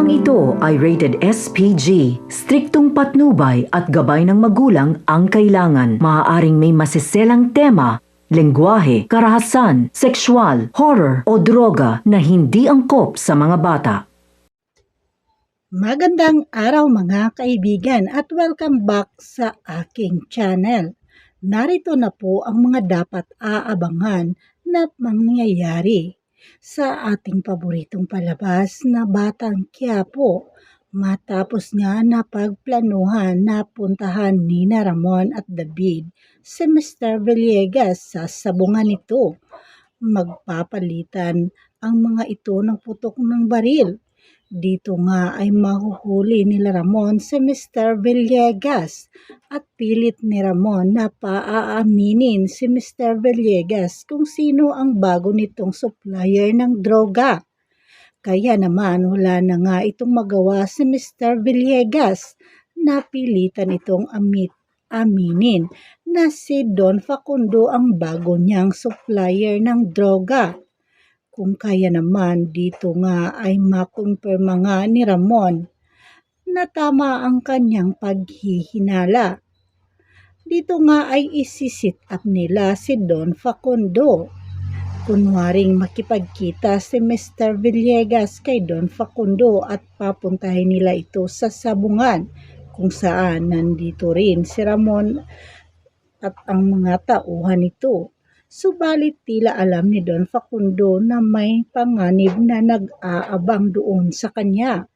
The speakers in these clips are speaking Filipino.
Programang ito ay rated SPG. Striktong patnubay at gabay ng magulang ang kailangan. Maaaring may masiselang tema, lengguwahe, karahasan, sexual, horror o droga na hindi angkop sa mga bata. Magandang araw mga kaibigan at welcome back sa aking channel. Narito na po ang mga dapat aabangan na mangyayari sa ating paboritong palabas na Batang Quiapo matapos nga na pagplanuhan na puntahan ni Ramon at David si Mr. Villegas sa sabungan nito. Magpapalitan ang mga ito ng putok ng baril. Dito nga ay mahuhuli ni Ramon si Mr. Villegas at pilit ni Ramon na paaaminin si Mr. Villegas kung sino ang bago nitong supplier ng droga. Kaya naman wala na nga itong magawa si Mr. Villegas na pilitan itong aminin na si Don Facundo ang bago niyang supplier ng droga. Kung kaya naman dito nga ay makumpirma nga ni Ramon na tama ang kanyang paghihinala. Dito nga ay isisit up nila si Don Facundo. Kunwaring makipagkita si Mr. Villegas kay Don Facundo at papuntahin nila ito sa sabungan kung saan nandito rin si Ramon at ang mga tauhan nito. Subalit tila alam ni Don Facundo na may panganib na nag-aabang doon sa kanya.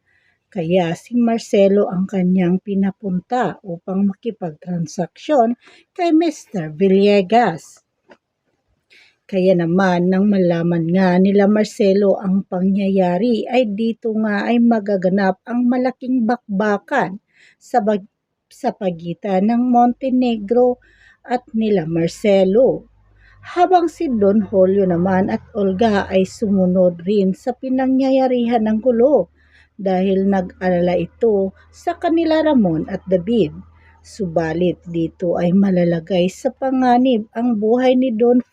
Kaya si Marcelo ang kanyang pinapunta upang makipagtransaksyon kay Mr. Villegas. Kaya naman nang malaman nga nila Marcelo ang pangyayari ay dito nga ay magaganap ang malaking bakbakan sa pagitan ng Montenegro at nila Marcelo. Habang si Don Julio naman at Olga ay sumunod rin sa pinangyayarihan ng gulo dahil nag-alala ito sa kanila Ramon at David. Subalit dito ay malalagay sa panganib ang buhay ni Don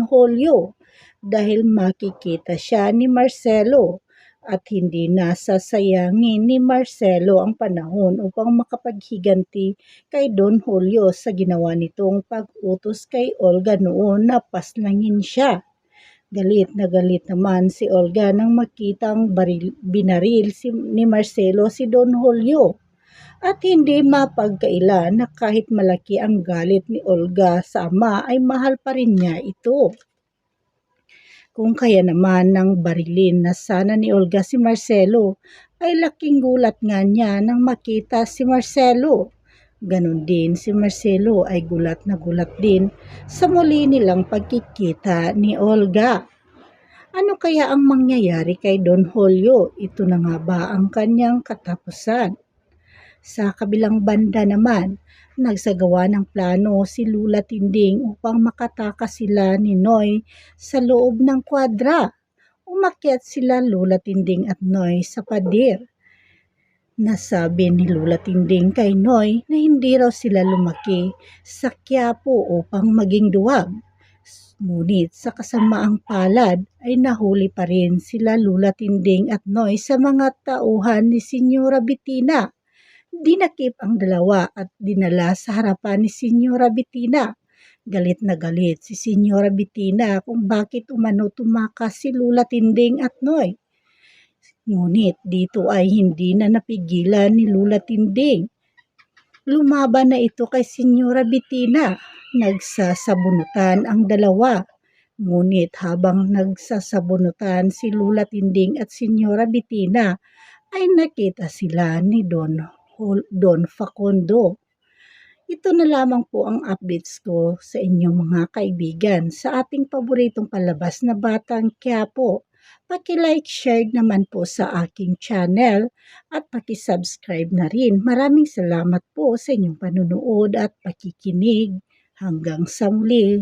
Julio dahil makikita siya ni Marcelo at hindi nasasayangin ni Marcelo ang panahon upang makapaghiganti kay Don Julio sa ginawa nitong pag-utos kay Olga noon na paslangin siya. Galit na galit naman si Olga nang makitang binaril ni Marcelo si Don Julio. At hindi mapagkaila na kahit malaki ang galit ni Olga sa ama ay mahal pa rin niya ito. Kung kaya naman nang barilin na sana ni Olga si Marcelo, ay laking gulat nga niya nang makita si Marcelo. Ganon din si Marcelo ay gulat na gulat din sa muli nilang pagkikita ni Olga. Ano kaya ang mangyayari kay Don Julio? Ito na nga ba ang kanyang katapusan? Sa kabilang banda naman, nagsagawa ng plano si Lula Tinding upang makatakas sila ni Noy sa loob ng kwadra. Umakyat sila Lula Tinding at Noy sa pader. Nasabi ni Lula Tinding kay Noy na hindi raw sila lumaki sa Quiapo upang maging duwag. Ngunit sa kasamaang palad ay nahuli pa rin sila Lula Tinding at Noy sa mga tauhan ni Senyora Bettina. Dinakip ang dalawa at dinala sa harapan ni Senyora Bettina. Galit na galit si Senyora Bettina kung bakit umano tumakas si Lula Tinding at Noy. Ngunit dito ay hindi na napigilan ni Lula Tinding. Lumaban na ito kay Senyora Bettina. Nagsasabunutan ang dalawa. Ngunit habang nagsasabunutan si Lula Tinding at Senyora Bettina ay nakita sila ni Don Facundo. Ito na lamang po ang updates ko sa inyong mga kaibigan sa ating paboritong palabas na Batang Quiapo. Paki-like, share naman po sa aking channel at paki-subscribe na rin. Maraming salamat po sa inyong panunood at pakikinig. Hanggang sa muli.